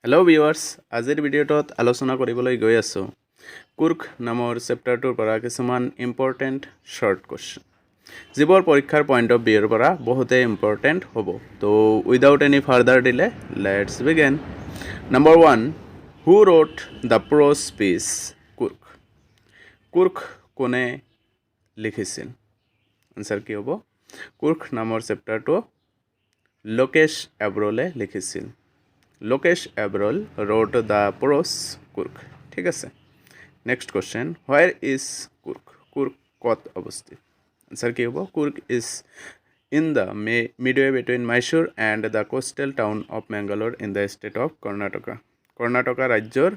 Hello' viewers, আজিৰ ভিডিঅ'টোত আলোচনা কৰিবলৈ গৈ আছোঁ কুৰ্ক নামৰ চেপ্টাৰটোৰ পৰা কিছুমান ইম্পৰ্টেণ্ট শ্বৰ্ট কুৱেশ্যন, যিবোৰ পৰীক্ষাৰ পইণ্ট অফ ভিউৰ পৰা বহুতেই ইম্পৰ্টেণ্ট হ'ব। তো without any further delay let's begin. Number 1, who wrote the prose piece Coorg? Coorg কোনে লিখিছিল? আনচাৰ কি হ'ব? কুৰ্ক নামৰ চেপ্টাৰটো লোকেশ এব্ৰলে লিখিছিল। Lokesh Abrol wrote the prose Coorg. ঠিক আছে। Next question, where is Coorg? Coorg ক'ত অৱস্থিত? আনচাৰ কি হ'ব? Coorg is in the midway between Mysore and the coastal town of Mangalore in the state of Karnataka. Karnataka ৰাজ্যৰ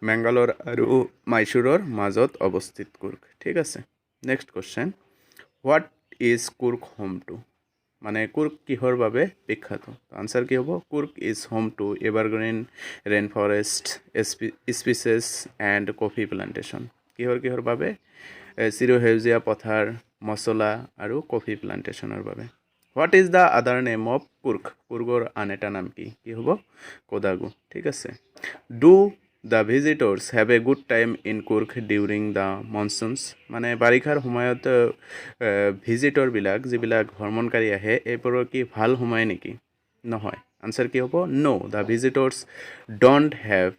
মেংগালোৰ আৰু মাইচুৰৰ মাজত অৱস্থিত কুৰ্ক। ঠিক আছে। Next question, what is Coorg home to? মানে কুৰ্ক কিহৰ বাবে বিখ্যাত? আনচাৰ কি হ'ব? Coorg is home two evergreen rain forest species and coffee plantation. কিহৰ বাবে? চিৰসেউজীয়া পথাৰ, মছলা আৰু কফি প্লাণ্টেশ্যনৰ বাবে। What is the other name of Coorg? কুৰ্গৰ আন এটা নাম কি? কি হ'ব? কোডাগু। ঠিক আছে। Do the visitors have a good time in Coorg during the monsoons? মানে বাৰিষাৰ সময়ত ভিজিটৰবিলাক যিবিলাক ভ্ৰমণকাৰী আহে এইবোৰৰ কি ভাল সময় নেকি? নহয়। আনচাৰ কি হ'ব? No, the visitors don't have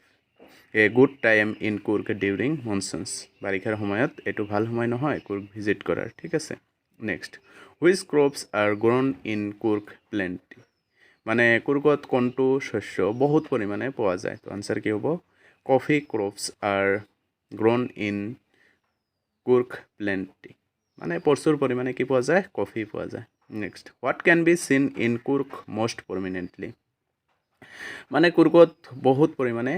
a good time in Coorg during monsoons. বাৰিষাৰ সময়ত এইটো ভাল সময় নহয় কুৰ্ক ভিজিট কৰাৰ। ঠিক আছে। Next, which crops are grown in Coorg plenty? মানে কুৰ্কত কোনটো শস্য বহুত পৰিমাণে পোৱা যায়? তো আনচাৰ কি হ'ব? Coffee crops are grown in Coorg plenty. মানে প্ৰচুৰ পৰিমাণে কি পোৱা যায়? কফি পোৱা যায়। Next, what can be seen in Coorg most prominently? মানে কুৰ্কত বহুত পৰিমাণে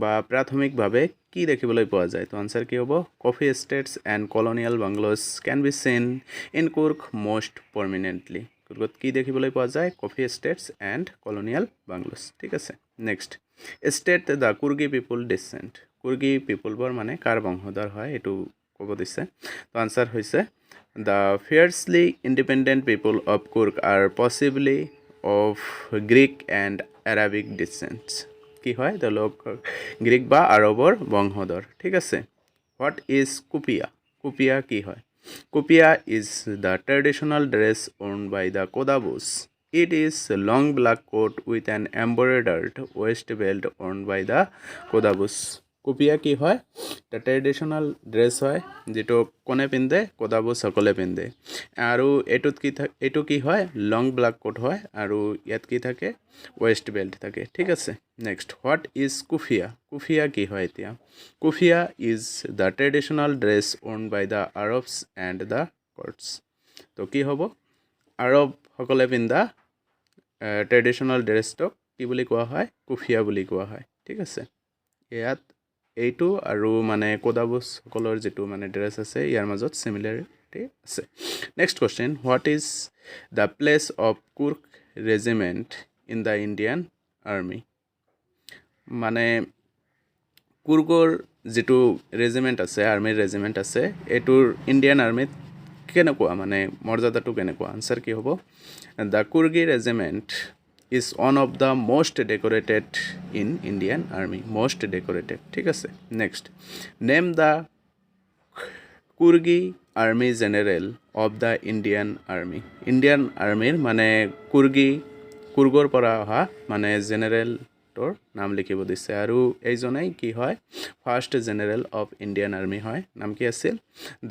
বা প্ৰাথমিকভাৱে কি দেখিবলৈ পোৱা যায়? তো আনচাৰ কি হ'ব? Coffee estates and colonial bungalows can be seen in Coorg most prominently. কুৰ্কত কি দেখিবলৈ পোৱা যায়? Coffee estates and colonial bungalows. ঠিক আছে। Next, state the Coorgi people descent. Coorgi পিপুলবোৰ মানে কাৰ বংশধৰ হয় এইটো ক'ব দিছে। তো আনচাৰ হৈছে the fiercely independent people of Coorg are possibly of Greek and Arabic descents. কি হয়? তেওঁলোক গ্ৰীক বা আৰবৰ বংশধৰ। ঠিক আছে। What is কুপিয়া? কুপিয়া কি হয়? Kupya is the traditional dress worn by the Kodavas. It is long black coat with an embroidered waist belt worn by the Kodavas. Kupya কি হয়? এটা ট্ৰেডিশ্যনেল ড্ৰেছ হয় যিটো কোনে পিন্ধে? কোদাবুছসকলে পিন্ধে। আৰু এইটো কি হয়? লং ব্লেক কোট হয় আৰু ইয়াত কি থাকে? ৱেষ্ট বেল্ট থাকে। ঠিক আছে। Next, what is keffiyeh? কুফিয়া কি হয় এতিয়া? Keffiyeh is the traditional dress worn by the Arabs and the Kurds. তো কি হ'ব? আৰবসকলে পিন্ধা ট্ৰেডিশ্যনেল ড্ৰেছটোক কি বুলি কোৱা হয়? কুফিয়া বুলি কোৱা হয়। ঠিক আছে। ইয়াত এইটো আৰু মানে কোদাবুছসকলৰ যিটো মানে ড্ৰেছ আছে ইয়াৰ মাজত চিমিলাৰিটি আছে। Next question, what is the place of কুৰ্ক regiment in the Indian army? মানে কুৰ্কৰ যিটো ৰেজিমেণ্ট আছে, আৰ্মিৰ ৰেজিমেণ্ট আছে, এইটোৰ ইণ্ডিয়ান আৰ্মিত কেনেকুৱা মানে মৰ্যাদাটো কেনেকুৱা? আনচাৰ কি হ'ব? The Coorgi regiment is one of the most decorated in Indian army. Most decorated. ঠিক আছে। Next, name the Coorgi army general of the Indian army. Indian আৰ্মিৰ মানে কুৰ্গৰ পৰা অহা মানে জেনেৰেলটোৰ নাম লিখিব দিছে আৰু এইজনেই কি হয়? First general of Indian army হয়। নাম কি আছিল?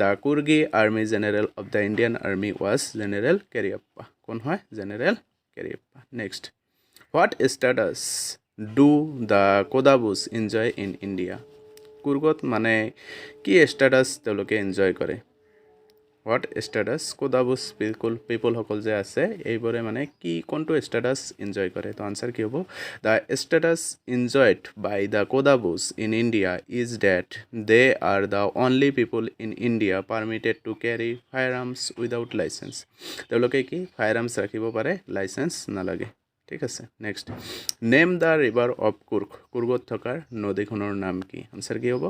The Coorgi army general of the Indian army was general Cariappa. কোন হয়? General Cariappa. Next, what status do the Kodavas enjoy in India? কুৰ্গত মানে কি ষ্টেটাছ তেওঁলোকে এনজয় কৰে? হোৱাট ষ্টেটাছ কোদাবুছ পিপুলসকল যে আছে এইবোৰে মানে কোনটো ষ্টেটাছ এনজয় কৰে? তো আনচাৰ কি হ'ব? The status enjoyed by the Kodavas in India is that they are the only people in India permitted to carry fire arms without licence. তেওঁলোকে কি ফায়াৰ আৰ্মছ ৰাখিব পাৰে, লাইচেঞ্চ নালাগে। ঠিক আছে। Next, name the river of Coorg. কুৰ্গত থকাৰ নদীখনৰ নাম কি? আনচাৰ কি হ'ব?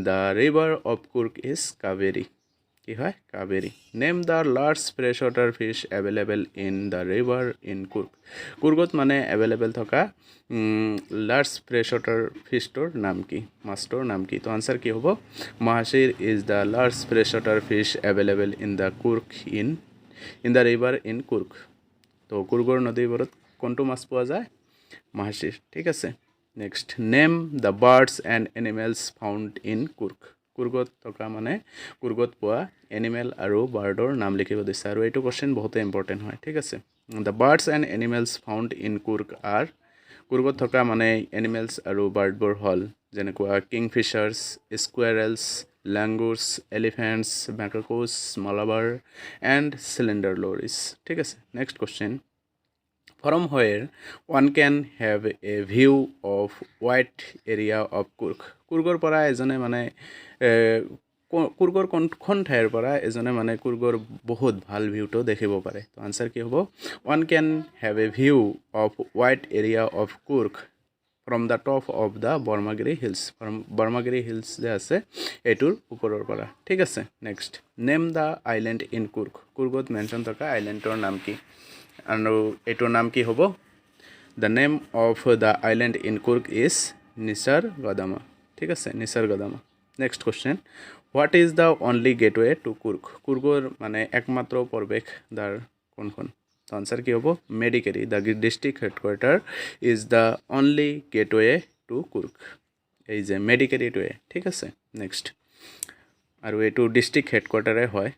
The river of Coorg is Kaveri. কি হয় Kaveri name the large fresh water fish available in the river in Coorg কুৰ্গত মানে এভেইলেবল থকা লাৰ্জ ফ্ৰেছ ৱাটাৰ ফিছটোৰ নাম কি মাছটোৰ নাম কি তো আনসাৰ কি হ'ব mahseer is the large fresh water fish available in the Coorg in the river in Coorg তো কুৰ্গৰ নদীবোৰত কোনটো মাছ পোৱা যায় মাহাশিৰ ঠিক আছে next name the birds and animals found in Coorg কুৰ্গত থকা মানে কুৰ্গত পোৱা এনিমেল আৰু বাৰ্ডৰ নাম লিখিব দিছে আৰু এইটো কোৱেশ্চন বহুতে ইম্পৰ্টেণ্ট হয় ঠিক আছে the birds and animals found in Coorg are কুৰ্গত থকা মানে এনিমেলছ আৰু বাৰ্ডবোৰ হ'ল যেনেকুৱা kingfishers squirrels langurs elephants macaques Malabar and slender lorises ঠিক আছে next question from where one can have a view of wide area of Kurg কুৰ্গৰ পৰা এজনে মানে কুৰ্গৰ কোনখন ঠাইৰ পৰা এজনে মানে কুৰ্গৰ বহুত ভাল ভিউটো দেখিব পাৰে তো আনসাৰ কি হ'ব one can have a view of wide area of Kurg from the top of the Bormagiri hills from Bormagiri hills যে আছে এটোৰ ওপৰৰ পৰা ঠিক আছে next name the island in Coorg কুৰ্গত মেনশন থকা আইল্যান্ডৰ নাম কি আৰু এটোৰ নাম কি হ'ব the name of the island in Coorg is Nisargadhama ঠিক আছে Nisargadhama next question what is the only gateway to Coorg কুৰ্গৰ মানে একমাত্ৰ প্ৰৱেশদ্বাৰ কোনখন তো আনসাৰ কি হ'ব Madikeri the district headquarter is the only gateway to Coorg এই যে মেডিকেৰীটোৱে ঠিক আছে নেক্সট আৰু এইটো ডিষ্ট্ৰিক্ট হেডকোৱাৰ্টাৰে হয়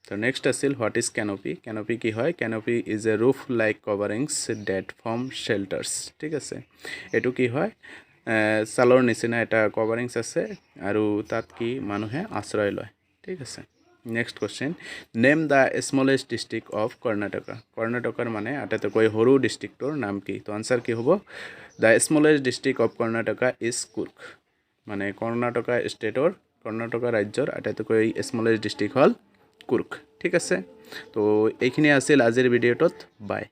তো নেক্সট আছিল হোৱাট ইজ ক্যানপি ক্যানপি কি হয় canopy is a roof like coverings that from shelters ঠিক আছে এইটো কি হয় ছালৰ নিচিনা এটা কভাৰিংছ আছে আৰু তাত কি মানুহে আশ্ৰয় লয় ঠিক আছে next question name the smallest district of Karnataka কৰ্ণাটকাৰ মানে আটাইতকৈ সৰু ডিষ্ট্ৰিক্টৰ নাম কি তো আনসাৰ কি হ'ব the smallest district of Karnataka is Coorg মানে কৰ্ণাটকা ষ্টেটৰ কৰ্ণাটকা ৰাজ্যৰ আটাইতকৈ স্মলেষ্ট ডিষ্ট্ৰিক্ট হ'ল কুৰ্গ ঠিক আছে তো এইখিনি আছিল আজিৰ ভিডিঅ'টোত বাই